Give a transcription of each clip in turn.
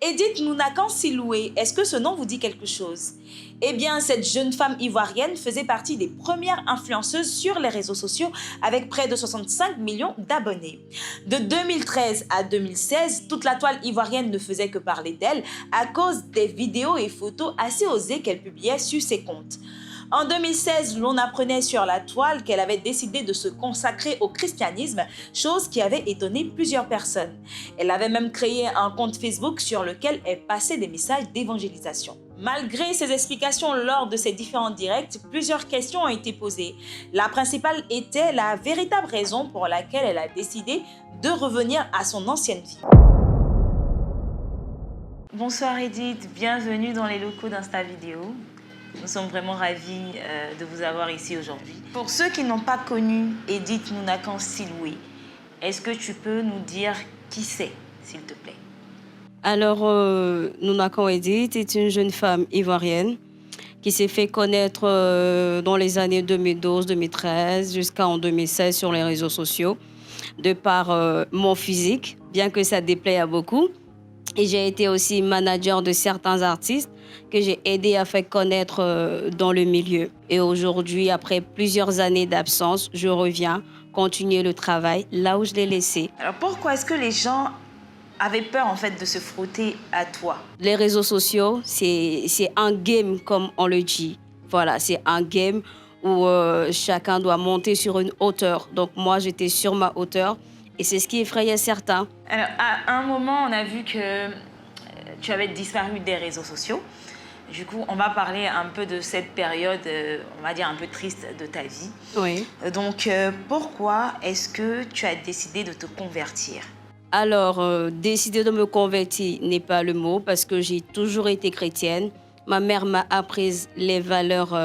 Edith Nounakan Siloué, est-ce que ce nom vous dit quelque chose? Eh bien, cette jeune femme ivoirienne faisait partie des premières influenceuses sur les réseaux sociaux avec près de 65 millions d'abonnés. De 2013 à 2016, toute la toile ivoirienne ne faisait que parler d'elle à cause des vidéos et photos assez osées qu'elle publiait sur ses comptes. En 2016, l'on apprenait sur la toile qu'elle avait décidé de se consacrer au christianisme, chose qui avait étonné plusieurs personnes. Elle avait même créé un compte Facebook sur lequel elle passait des messages d'évangélisation. Malgré ses explications lors de ces différents directs, plusieurs questions ont été posées. La principale était la véritable raison pour laquelle elle a décidé de revenir à son ancienne vie. Bonsoir Edith, bienvenue dans les locaux d'Insta Vidéo. Nous sommes vraiment ravis de vous avoir ici aujourd'hui. Pour ceux qui n'ont pas connu Edith Nounakan Siloué, est-ce que tu peux nous dire qui c'est, s'il te plaît? Alors, Nounakan Edith est une jeune femme ivoirienne qui s'est fait connaître dans les années 2012-2013 jusqu'en 2016 sur les réseaux sociaux, de par mon physique, bien que ça déplaît à beaucoup. Et j'ai été aussi manager de certains artistes que j'ai aidé à faire connaître dans le milieu. Et aujourd'hui, après plusieurs années d'absence, je reviens continuer le travail là où je l'ai laissé. Alors pourquoi est-ce que les gens avaient peur en fait de se frotter à toi? Les réseaux sociaux, c'est un game comme on le dit. Voilà, c'est un game où chacun doit monter sur une hauteur. Donc moi, j'étais sur ma hauteur. Et c'est ce qui effrayait certains. Alors, à un moment, on a vu que tu avais disparu des réseaux sociaux. Du coup, on va parler un peu de cette période, on va dire un peu triste de ta vie. Oui. Donc, pourquoi est-ce que tu as décidé de te convertir? Alors, décider de me convertir n'est pas le mot parce que j'ai toujours été chrétienne. Ma mère m'a appris les valeurs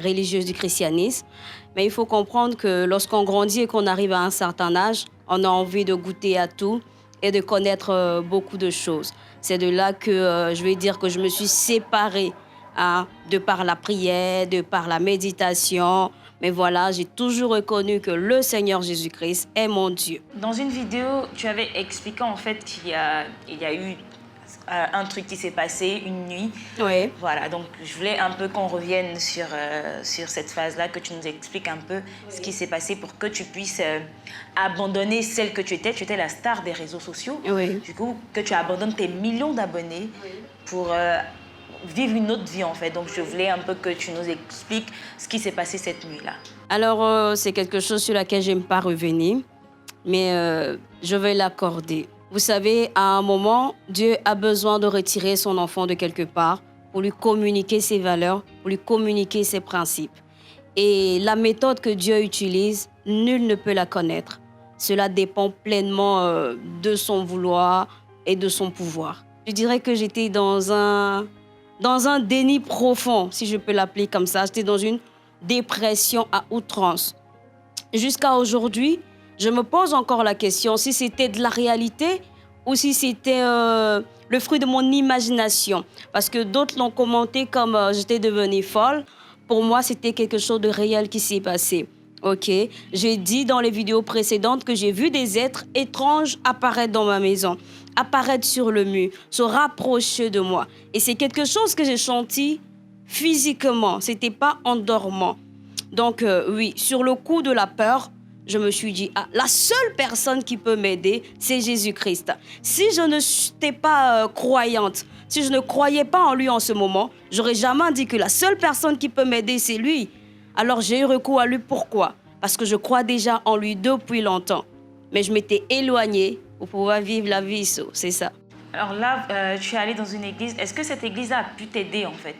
religieuses du christianisme. Mais il faut comprendre que lorsqu'on grandit et qu'on arrive à un certain âge, on a envie de goûter à tout et de connaître beaucoup de choses. C'est de là que je vais dire que je me suis séparée de par la prière, de par la méditation. Mais voilà, j'ai toujours reconnu que le Seigneur Jésus-Christ est mon Dieu. Dans une vidéo, tu avais expliqué en fait qu'il y a eu un truc qui s'est passé une nuit. Oui. Voilà, donc je voulais un peu qu'on revienne sur cette phase-là, que tu nous expliques un peu ce qui s'est passé pour que tu puisses abandonner celle que tu étais. Tu étais la star des réseaux sociaux. Oui. Du coup, que tu abandonnes tes millions d'abonnés pour vivre une autre vie en fait. Donc je voulais un peu que tu nous expliques ce qui s'est passé cette nuit-là. Alors, c'est quelque chose sur laquelle je n'aime pas revenir, mais je vais l'accorder. Vous savez, à un moment, Dieu a besoin de retirer son enfant de quelque part pour lui communiquer ses valeurs, pour lui communiquer ses principes. Et la méthode que Dieu utilise, nul ne peut la connaître. Cela dépend pleinement de son vouloir et de son pouvoir. Je dirais que j'étais dans un déni profond, si je peux l'appeler comme ça. J'étais dans une dépression à outrance. Jusqu'à aujourd'hui, je me pose encore la question si c'était de la réalité ou si c'était le fruit de mon imagination. Parce que d'autres l'ont commenté comme j'étais devenue folle. Pour moi, c'était quelque chose de réel qui s'est passé. Ok, j'ai dit dans les vidéos précédentes que j'ai vu des êtres étranges apparaître dans ma maison, apparaître sur le mur, se rapprocher de moi. Et c'est quelque chose que j'ai senti physiquement, c'était pas en dormant. Donc oui, sur le coup de la peur, je me suis dit, la seule personne qui peut m'aider, c'est Jésus-Christ. Si je n'étais pas croyante, si je ne croyais pas en lui en ce moment, j'aurais jamais dit que la seule personne qui peut m'aider, c'est lui. Alors j'ai eu recours à lui. Pourquoi? Parce que je crois déjà en lui depuis longtemps. Mais je m'étais éloignée pour pouvoir vivre la vie, c'est ça. Alors là, tu es allée dans une église. Est-ce que cette église a pu t'aider en fait?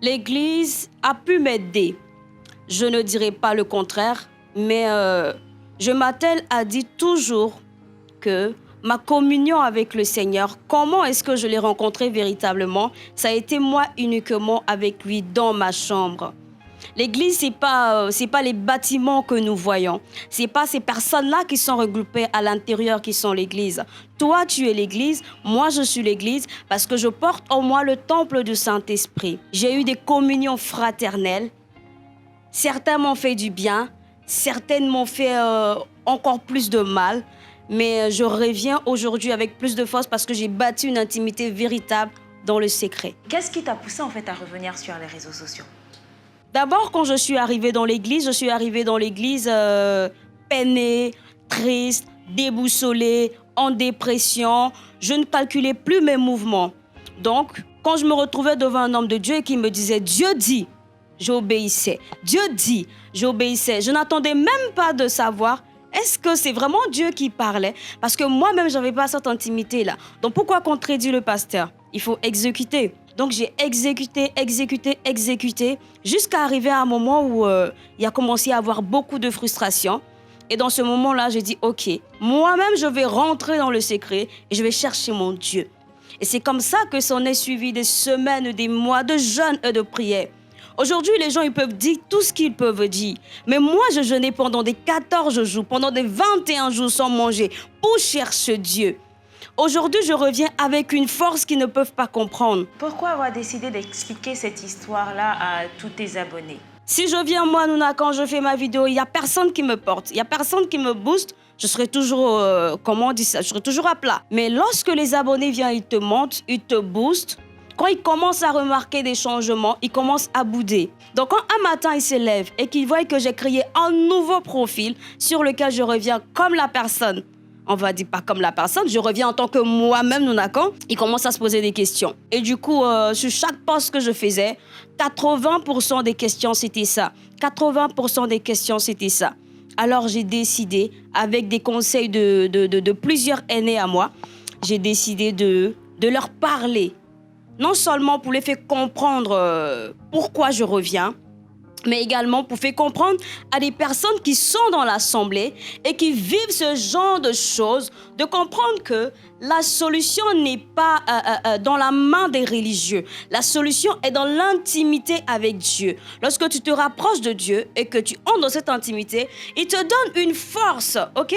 L'église a pu m'aider. Je ne dirais pas le contraire, mais je m'attelle à dire toujours que ma communion avec le Seigneur, comment est-ce que je l'ai rencontré véritablement? Ça a été moi uniquement avec lui dans ma chambre. L'église, c'est pas les bâtiments que nous voyons. C'est pas ces personnes-là qui sont regroupées à l'intérieur qui sont l'église. Toi, tu es l'église, moi, je suis l'église parce que je porte en moi le temple du Saint-Esprit. J'ai eu des communions fraternelles. Certains m'ont fait du bien, certaines m'ont fait encore plus de mal. Mais je reviens aujourd'hui avec plus de force parce que j'ai bâti une intimité véritable dans le secret. Qu'est-ce qui t'a poussé en fait à revenir sur les réseaux sociaux? D'abord, quand je suis arrivée dans l'église, peinée, triste, déboussolée, en dépression. Je ne calculais plus mes mouvements. Donc, quand je me retrouvais devant un homme de Dieu qui me disait « Dieu dit », j'obéissais. Dieu dit, j'obéissais. Je n'attendais même pas de savoir est-ce que c'est vraiment Dieu qui parlait? Parce que moi-même, je n'avais pas cette intimité-là. Donc, pourquoi contredire le pasteur? Il faut exécuter. Donc, j'ai exécuté, jusqu'à arriver à un moment où il a commencé à avoir beaucoup de frustration. Et dans ce moment-là, j'ai dit, OK, moi-même, je vais rentrer dans le secret et je vais chercher mon Dieu. Et c'est comme ça que s'en est suivi des semaines, des mois de jeûne et de prière. Aujourd'hui, les gens, ils peuvent dire tout ce qu'ils peuvent dire. Mais moi, je jeûnais pendant des 14 jours, pendant des 21 jours sans manger pour chercher Dieu. Aujourd'hui, je reviens avec une force qu'ils ne peuvent pas comprendre. Pourquoi avoir décidé d'expliquer cette histoire-là à tous tes abonnés? Si je viens, moi, Nouna, quand je fais ma vidéo, il n'y a personne qui me porte, il n'y a personne qui me booste. Je serai toujours, je serai toujours à plat. Mais lorsque les abonnés viennent, ils te montent, ils te boostent. Quand ils commencent à remarquer des changements, ils commencent à bouder. Donc, quand un matin, ils se lèvent et qu'ils voient que j'ai créé un nouveau profil sur lequel je reviens comme la personne, on va dire pas comme la personne, je reviens en tant que moi-même, Nounakan, ils commencent à se poser des questions. Et du coup, sur chaque post que je faisais, 80% des questions, c'était ça. 80% des questions, c'était ça. Alors, j'ai décidé, avec des conseils de plusieurs aînés à moi, j'ai décidé de leur parler. Non seulement pour les faire comprendre pourquoi je reviens, mais également pour faire comprendre à des personnes qui sont dans l'assemblée et qui vivent ce genre de choses, de comprendre que la solution n'est pas dans la main des religieux. La solution est dans l'intimité avec Dieu. Lorsque tu te rapproches de Dieu et que tu entres dans cette intimité, il te donne une force, ok?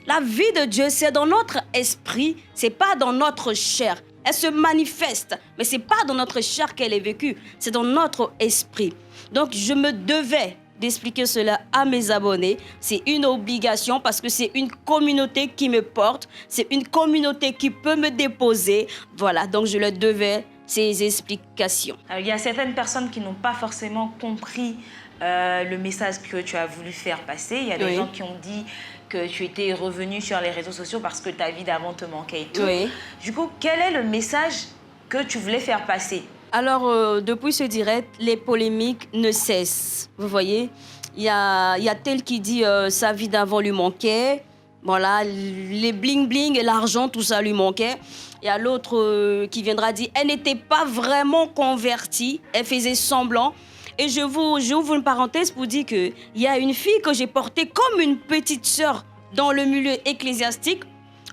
La vie de Dieu, c'est dans notre esprit, c'est pas dans notre chair. Elle se manifeste, mais c'est pas dans notre chair qu'elle est vécue, c'est dans notre esprit. Donc, je me devais d'expliquer cela à mes abonnés. C'est une obligation parce que c'est une communauté qui me porte, c'est une communauté qui peut me déposer. Voilà, donc je leur devais ces explications. Alors, il y a certaines personnes qui n'ont pas forcément compris le message que tu as voulu faire passer. Il y a des gens qui ont dit que tu étais revenu sur les réseaux sociaux parce que ta vie d'avant te manquait et tout. Oui. Du coup, quel est le message que tu voulais faire passer? Alors, depuis ce direct, les polémiques ne cessent. Vous voyez, il y a tel qui dit sa vie d'avant lui manquait. Voilà, les bling-bling et l'argent, tout ça lui manquait. Il y a l'autre qui viendra dire elle n'était pas vraiment convertie, elle faisait semblant. Et j'ouvre une parenthèse pour dire qu'il y a une fille que j'ai portée comme une petite sœur dans le milieu ecclésiastique.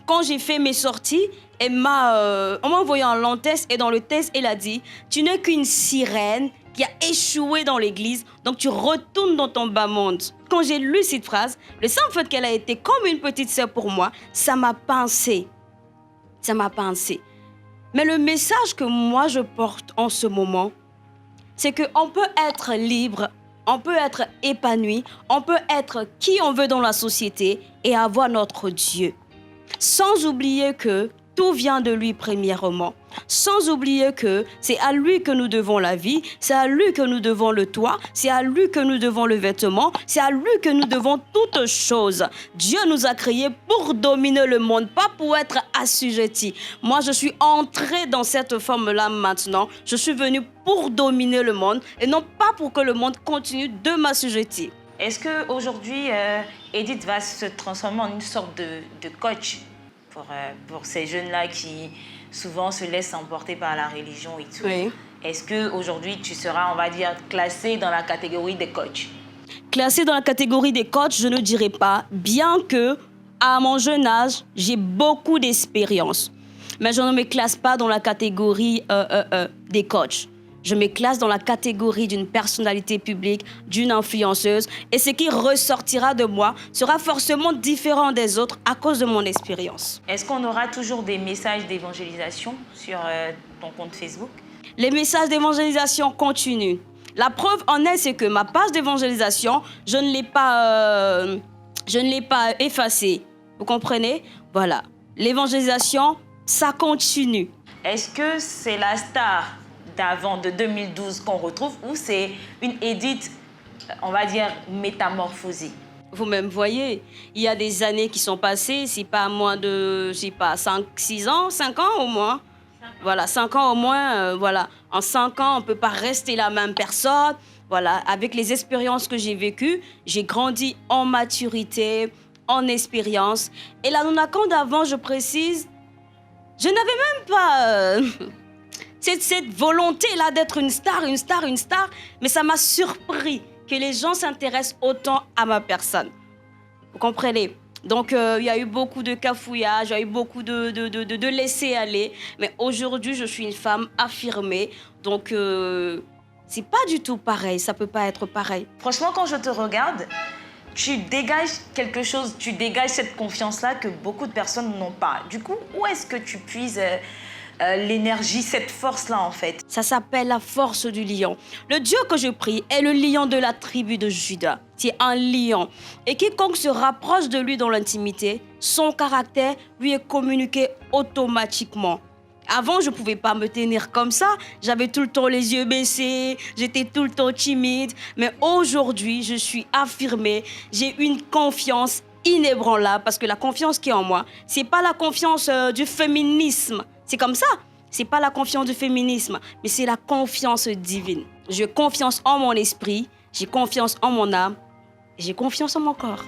Quand j'ai fait mes sorties, on m'a envoyé en long test et dans le test, elle a dit « Tu n'es qu'une sirène qui a échoué dans l'église, donc tu retournes dans ton bas monde. » Quand j'ai lu cette phrase, le simple fait qu'elle a été comme une petite sœur pour moi, ça m'a pincé. Ça m'a pincé. Mais le message que moi je porte en ce moment, c'est qu'on peut être libre, on peut être épanoui, on peut être qui on veut dans la société et avoir notre Dieu. Sans oublier que tout vient de lui premièrement. Sans oublier que c'est à lui que nous devons la vie, c'est à lui que nous devons le toit, c'est à lui que nous devons le vêtement, c'est à lui que nous devons toutes choses. Dieu nous a créés pour dominer le monde, pas pour être assujettis. Moi, je suis entrée dans cette forme-là maintenant. Je suis venue pour dominer le monde et non pas pour que le monde continue de m'assujettir. Est-ce qu'aujourd'hui, Edith va se transformer en une sorte de coach pour ces jeunes-là qui souvent se laissent emporter par la religion et tout? Oui. Est-ce qu'aujourd'hui, tu seras, on va dire, classée dans la catégorie des coachs? Classée dans la catégorie des coachs, je ne dirais pas, bien que à mon jeune âge, j'ai beaucoup d'expérience. Mais je ne me classe pas dans la catégorie des coachs. Je me classe dans la catégorie d'une personnalité publique, d'une influenceuse. Et ce qui ressortira de moi sera forcément différent des autres à cause de mon expérience. Est-ce qu'on aura toujours des messages d'évangélisation sur ton compte Facebook? Les messages d'évangélisation continuent. La preuve en est, c'est que ma page d'évangélisation, je ne l'ai pas effacée. Vous comprenez? Voilà. L'évangélisation, ça continue. Est-ce que c'est la star d'avant, de 2012 qu'on retrouve, ou c'est une Edith, on va dire, métamorphosée? Vous-même voyez, il y a des années qui sont passées, c'est pas moins de, je sais pas, 5, 6 ans, 5 ans au moins. Voilà, 5 ans au moins, voilà. En 5 ans, on ne peut pas rester la même personne. Voilà, avec les expériences que j'ai vécues, j'ai grandi en maturité, en expérience. Et la Nonacon d'avant, je précise, je n'avais même pas cette volonté-là d'être une star, mais ça m'a surpris que les gens s'intéressent autant à ma personne. Vous comprenez? Donc, il y a eu beaucoup de cafouillage, il y a eu beaucoup de laisser-aller. Mais aujourd'hui, je suis une femme affirmée. Donc, c'est pas du tout pareil. Ça peut pas être pareil. Franchement, quand je te regarde, tu dégages quelque chose, tu dégages cette confiance-là que beaucoup de personnes n'ont pas. Du coup, où est-ce que tu puises l'énergie, cette force-là, en fait? Ça s'appelle la force du lion. Le Dieu que je prie est le lion de la tribu de Juda. C'est un lion. Et quiconque se rapproche de lui dans l'intimité, son caractère lui est communiqué automatiquement. Avant, je ne pouvais pas me tenir comme ça. J'avais tout le temps les yeux baissés. J'étais tout le temps timide. Mais aujourd'hui, je suis affirmée. J'ai une confiance inébranlable parce que la confiance qui est en moi, ce n'est pas la confiance du féminisme. C'est comme ça. C'est pas la confiance du féminisme, mais c'est la confiance divine. J'ai confiance en mon esprit, j'ai confiance en mon âme, et j'ai confiance en mon corps.